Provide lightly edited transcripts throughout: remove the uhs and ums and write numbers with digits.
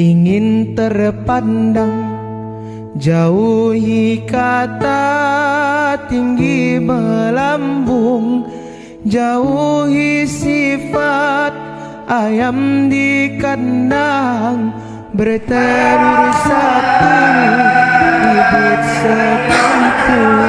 ingin terpandang. Jauhi kata tinggi melambung, jauhi sifat ayam di kandang. Bertelur satu, bibit sekampung.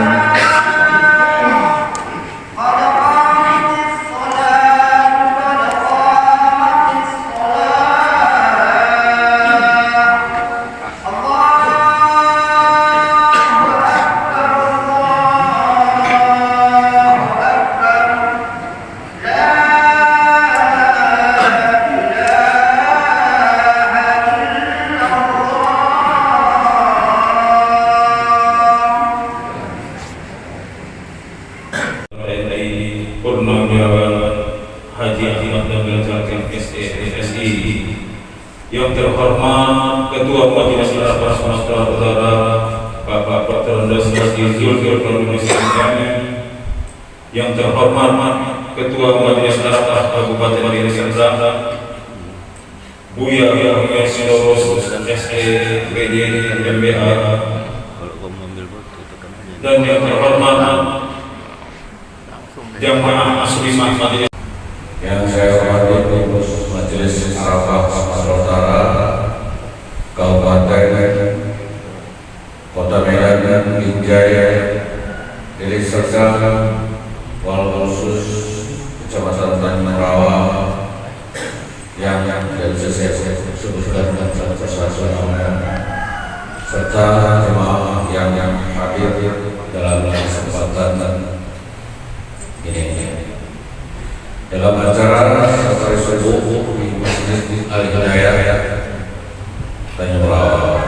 Yang terhormat Ketua Majelis Rapat Sumatera Utara Bapak Dr. Indonesia, yang terhormat Ketua Majelis Rapat Kabupaten Deli Serdang Buya Sidoros SPD MBA, dan yang terhormat jamaah muslimah majelis. Yang saya hormati pengurus Majelis Arafah Sumatera Utara Kabupaten Kota Medan, Binjai, Deli Serdang, wal khusus Kecamatan Tanjung Rawa yang dari saya sebutkan dan serta jemaah yang hadir dalam kesempatan ini. Dalam acara safari subuh di Masjid Al-Hidayah Tanjung Rawa,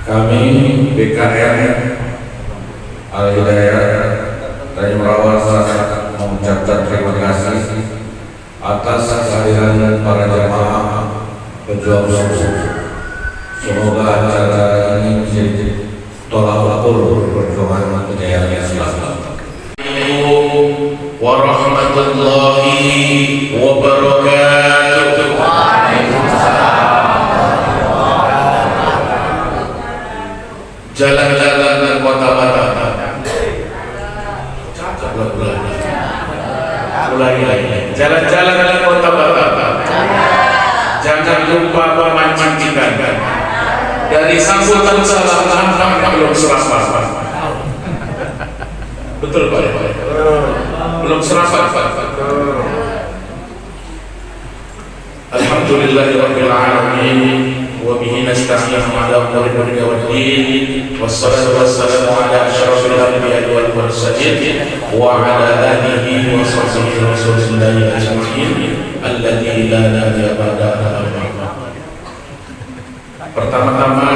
kami BKM Al-Hidayah Tanjung Rawa sangat mengucapkan terima kasih atas kehadiran para jamaah pejuang subuh. Semoga acara ini menjadi tolak ukur perjuangan kejayaan Islam. Warahmatullahi wabarakatuh. Jalan-jalan kota Batam. Jalan-jalan kota Batam. Jangan lupa memancing ikan. Dari sambutan salam belum serapat. Betul Pak? Belum serapat. Alhamdulillahirabbil alamin wa bihi nasta'inu ala umuri dunya waddin, wassalatu wassalamu ala asyrafil anbiya'i wal mursalin wa ala alihi wa sahbihi rasulillahi ajma'in alladzi la nabiyya ba'dahu. Pertama-tama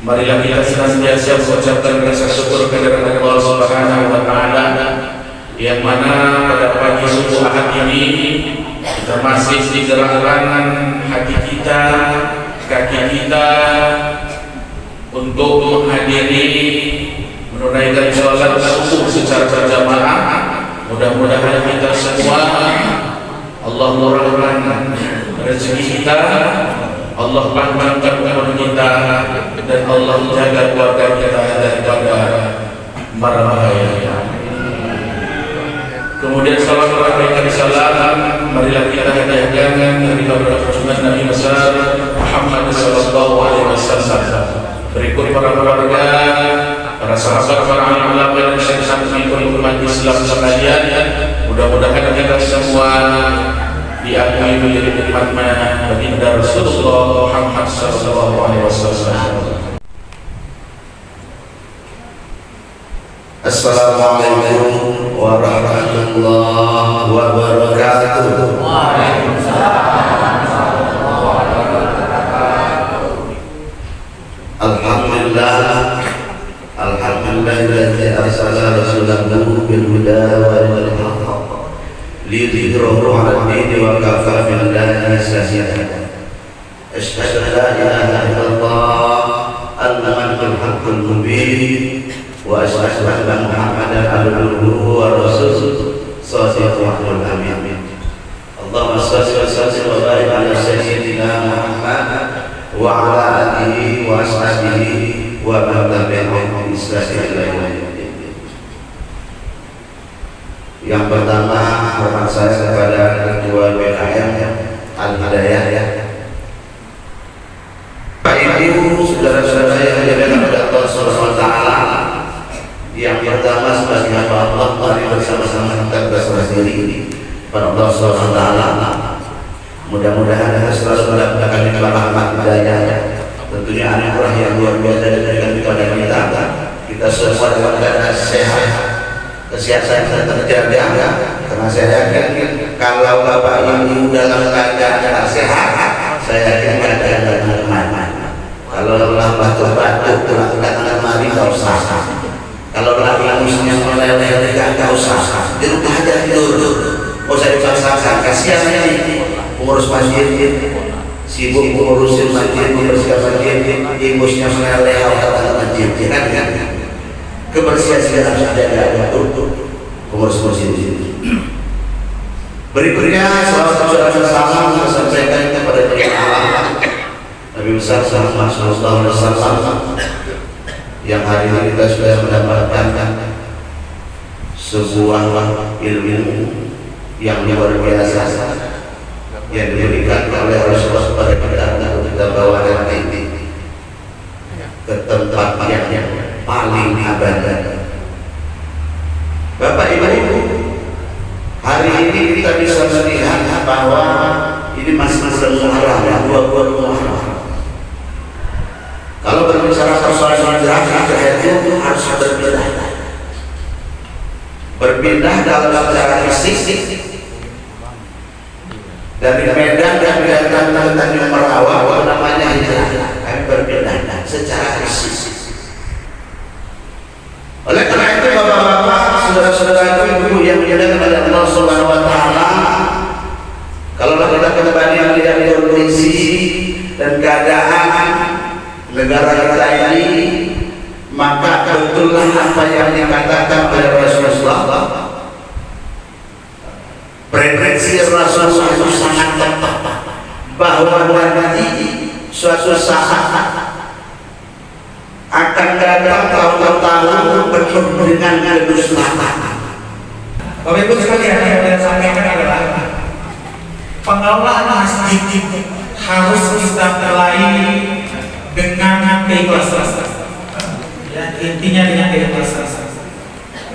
marilah kita senantiasa mengucapkan rasa syukur kehadirat Allah Subhanahu wa taala, yang mana pada pagi subuh Ahad ini kita masih digerakkan hati kita, kaki kita untuk menghadiri menunaikan salat subuh secara berjamaah. Mudah-mudahan kita semua Allah murahkan rezeki kita, Allah panjangkan umur kita, dan Allah jaga keluarga kita daripada mara bahaya. Kemudian salam dan salam marilah kita hadiahkan dari beberapa junjungan Nabi besar Muhammad sallallahu alaihi wasallam. Berikut para keluarga, para sahabat, para ulama dan syekh-syekh umat Islam sekalian, mudah-mudahan kita semua diakui menjadi umatnya baginda Rasulullah Muhammad sallallahu alaihi wasallam. Assalamualaikum warahmatullahi wabarakatuh. Alhamdulillahilladzi arsala rasulahu bil huda wa dinil haqq liyudhhirahu 'ala ad-dini wa kafa billahi shahida. Asyhadu an la ilaha illallah al-haqqul haqqul mubin wa asyhadu anna Muhammadan abduhu wa rasuluhu shadiqul amin. Allahumma shalli wa sallim wa barik ala sayyidina wa man tabi'ahum bi ihsan ila yaumil. Yang pertama, hormat saya kepada Ketua Wilayah Al-Hidayah, Pak Ibu, saudara-saudara yang dimuliakan oleh Allah Subhanahu wa taala. Yang pertama, sebagai hamba Allah, mari bersama-sama kita berserah diri pada Allah Subhanahu wa taala. Mudah-mudahan selalu mendapatkan nikmat rahmat hidayah. Tentunya anugerah yang luar biasa diberikan kepada kita. Kita semua dalam keadaan sehat, kesehatan kita terjaga. Karena saya yakin kalau Bapak Ibu dalam keadaan sehat, saya yakin ada yang aman. Kalau lelah batuk-batuk, datang kemari nggak usah. Kalau lagi musimnya meleleh, nggak usah. Di rumah aja tidur. Mau saya dipaksakan, kasihan ini pengurus masjid, sibuk mengurusin masjid, membersihkan masjid, imusnya meleleh, datang ke masjid, kan? Kebersihan segala harus dijaga untuk pengurus masjid. Berikutnya, salam saya sampaikan kepada Allah Nabi besar Muhammad sallallahu alaihi wasallam yang hari ini kita sudah mendapatkan sebuah ilmu yang luar biasa yang diberikan oleh Rasulullah kepada kita untuk kita bawa nanti ke tempat yang paling abadi. Bapak Ibu, hari ini kita bisa melihat bahwa ini masih Muharram, 22 Muharram. Kalau berbicara persoalan hijrah itu harus berpindah dalam secara fisik dari Medan dan datang ke Tanjung Merawa, namanya hijrah. Kami berpindah secara fisik. Oleh karena itu bapak-bapak, saudara-saudara, ibu-ibu yang dimuliakan oleh Allah Subhanahu wa taala, kalau kita kembali melihat kondisi dan keadaan negara kita ini, maka betullah apa yang dikatakan oleh Rasulullah. Prediksi Rasulullah itu sangat tepat bahwa nanti suatu saat akan datang tahun-tahun penuh dengan kedustaan. Bapak Ibu sekalian, yang saya sampaikan adalah pengelolaan masjid harus kita mulai dengan keikhlasan. Ya, intinya dengan keikhlasan.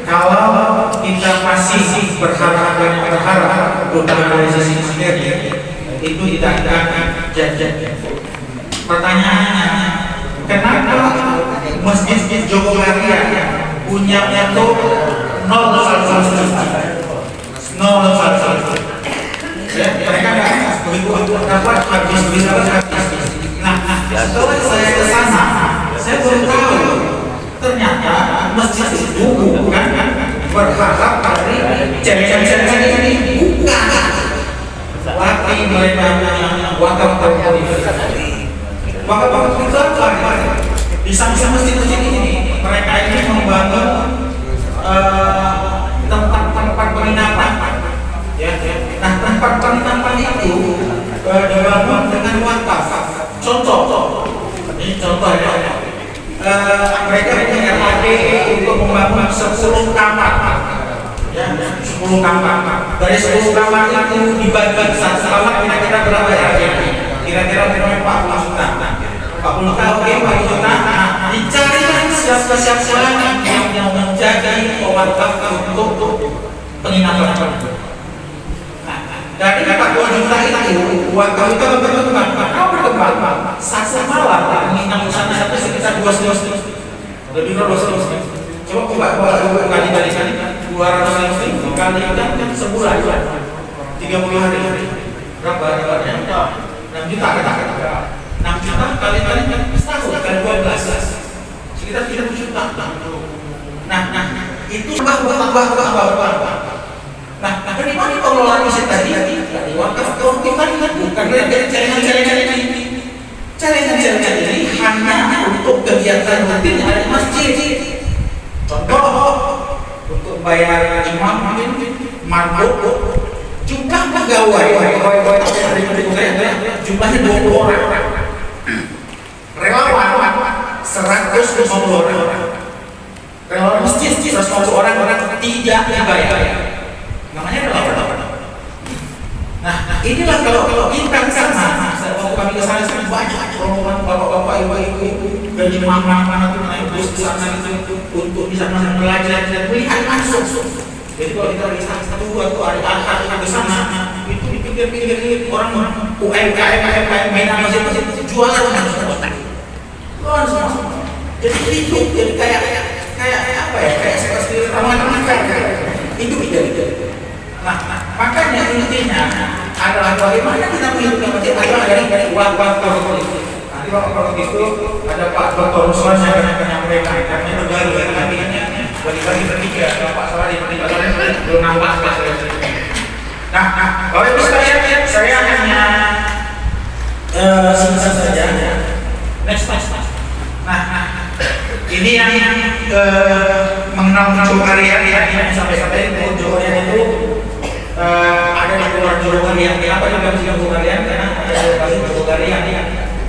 Kalau kita masih berharap terutama dari sisi sendiri, itu tidak akan jadi. Pertanyaannya, kenapa masjid Jogokarya punya itu 0 ya, mereka begitu dapat habis bisa habis. Nah, setelah saya ke sana, saya baru tahu ternyata masjid itu bukan berharap dari cewek-cewek ini, bukan. Tapi mereka wakaf itu apa? Di samping masjid ini, mereka ini membangun tempat penginapan. Ya. Nah, tempat penginapan itu dibangun dengan wakaf. Contoh, ini contoh ya. Mereka punya RAD untuk membangun 10 kamar. Ya, 10 kamar. Dari 10 kamar itu dibagi satu kamar kira-kira berapa ya? Kira-kira 40 juta. 40 juta, oke, 40 juta. Nah, dicarikan siapa-siapa yang menjadi wakaf untuk penginapan. Dari 40 juta itu, wakaf itu berkembang. Satu malam menginap di sana satu sekitar 200 lebih dari 200. Coba kali 200 kali kan sebulan 30 hari. Berapa dapatnya? 6 juta kata. 6 juta kali setahun kali 12 sekitar 30 juta. Nah itu tambah. Nah, dari mana pengelolaan masjid tadi? Dari wakaf kita bukan dari jaringan ini. Jaringan ini hanya untuk kegiatan rutin ada di masjid. Contoh, untuk bayar imam, marbuk, jumlah pegawai jumlahnya 20 orang. Relawan 1 150 orang. Kalau masjid 150 orang tidak dibayar. Namanya adalah. Nah, inilah kalau kita ke sana, waktu kami ke sana banyak rombongan bapak-bapak, ibu-ibu dari mana-mana tuh naik bus ke sana itu untuk bisa belajar dan melihat langsung. Jadi kalau kita lagi satu dua tuh ada anak-anak ke sana, itu di pinggir-pinggir orang UMKM mainan masjid jualan semua. Jadi itu jadi kayak apa ya? Kayak seperti ramuan itu ide. Nah, makanya intinya adalah bagaimana kita menghidupkan masjid dari uang politik. Nanti kalau gitu ada Pak Dr. Ruslan yang akan menyampaikan karena itu baru bagi bertiga Pak Saladi belum nampak. Nah, Bapak Ibu sekalian, saya hanya singkat saja. Next. Nah, ini yang mengenal Joharian yang sampai Joharian itu ada di luar Joharian. Kenapa juga di Joharian? Karena ada di Joharian.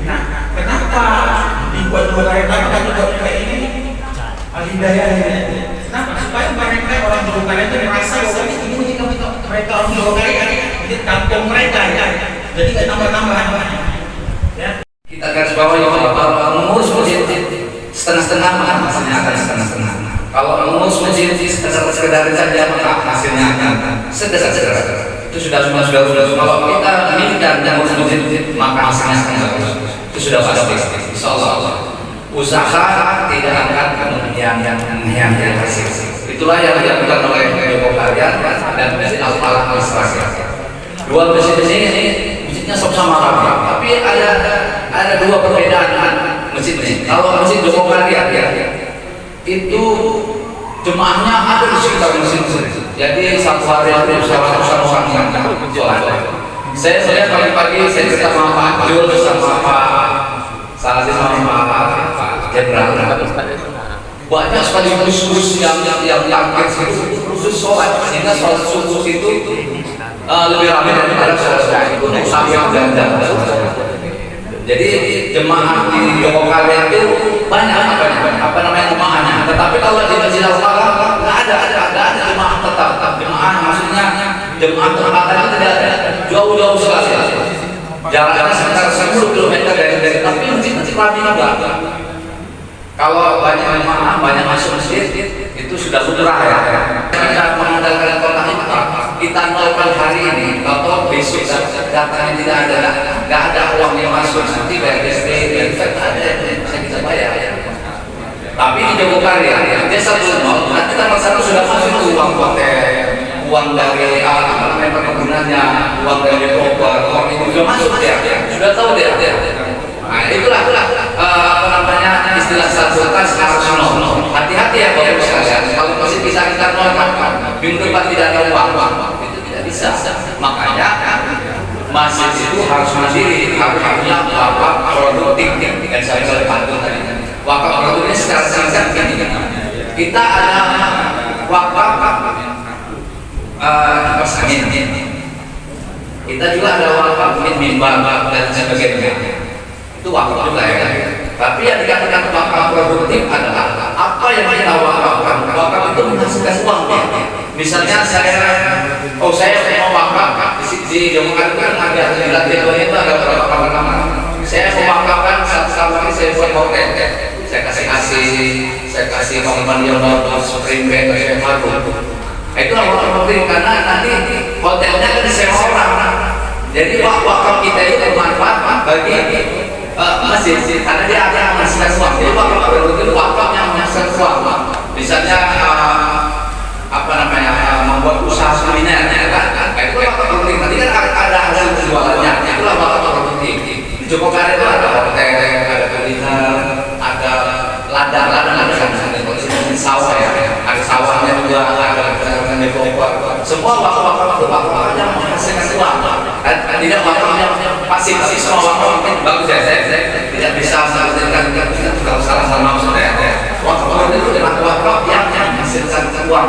Nah, kenapa dibuat Joharian? Kenapa dibuat kayak ini? Al-Hidayah. Kenapa? Supaya mereka orang Joharian itu merasa bahwa ini mereka orang Joharian ini kampung mereka ya. Jadi nggak tambah-tambahan. Ya. Kita garis bawahi kalau mengurus masjid setengah-setengah maka hasilnya akan setengah-setengah. Kalau mengurus masjid sekedar saja maka hasilnya akan sederhana. Itu sudah. Kalau kita minta mengurus masjid maka hasilnya akan bagus. Itu sudah pasti. Insyaallah. Usaha tidak akan kemudian hasil. Itulah yang dilakukan oleh Joko Karyan dan Masjid Al-Falah Al-Israq. Dua masjid ini masjidnya sama rata, tapi ada dua perbedaan masjid ini. Kalau masjid Joko Karyan itu jemaahnya ada di sekitar masjid. Jadi satu hari itu 100-an orang yang sholat. Saya lihat pagi-pagi saya bersama Pak Jul bersama Pak Saladi sama Pak Jenderal. Banyak sekali khusus yang takbir khusus sholat, sehingga sholat subuh itu lebih ramai daripada sholat itu sampai dan. Jadi jemaah di Joko Karyan itu banyak jemaahnya. Tetapi kalau di Masjid Al-Falah nggak ada jemaah tetap. Jemaah maksudnya jemaah tempatan itu tidak ada, jauh sekali. Jaraknya sekitar 10 km dari tapi masjid ramai juga. Kalau banyak jemaah banyak masuk masjid itu sudah lumrah ya. Kita mengandalkan kota kita nolkan hari ini, kalau besok datanya tidak ada uang yang masuk nanti bayar SPP ada bisa kita bayar. Tapi di Joko Karyan dia satu nol, nanti tanggal 1 sudah masuk uang uang dari perkebunannya, uang dari uang itu sudah masuk sudah tahu dia. Nah itulah istilah satu kas harus nol. Hati-hati ya Bapak Ibu sekalian. Kalau masih bisa kita nolkan, minggu depan tidak ada uang, itu tidak bisa. Makanya masjid itu harus mandiri, harus punya wakaf produktif. Dan saya sudah pantun tadi. Wakaf produktif secara singkat ini. Kita ada wakaf angin. Kita juga ada wakaf mimbar dan sebagainya. Itu wakaf juga ya. Tapi yang dikatakan wakaf produktif adalah apa yang kita wakafkan. Wakaf itu menghasilkan uang. Misalnya saya mau wakaf di Joko Karyan ada jadwalnya itu ada berapa kamar. Saya mau wakafkan satu kamar ini saya buat hotel. Saya kasih kamar yang baru, spring bed, saya baru. Itu wakaf produktif karena nanti hotelnya kan disewa orang. Jadi wakaf kita itu bermanfaat bagi masjid karena dia akan menghasilkan uang. Jadi wakaf itu wakaf yang menghasilkan uang. Misalnya membuat usaha kuliner kan? Itu wakaf produktif. Nanti kan ada hasil jualannya. Itulah wakaf produktif. Di Joko Karyan itu ada hotel, ada kuliner, ada ladang misalnya sawah ya. Ada sawahnya juga, ada dekor. Semua wakaf itu wakaf yang menghasilkan uang. Tidak wakaf yang pasif, tapi semua wakaf bagus ya. Saya tidak bisa menjelaskan kalau salah maksud ya. Wakaf itu adalah wakaf yang menghasilkan uang.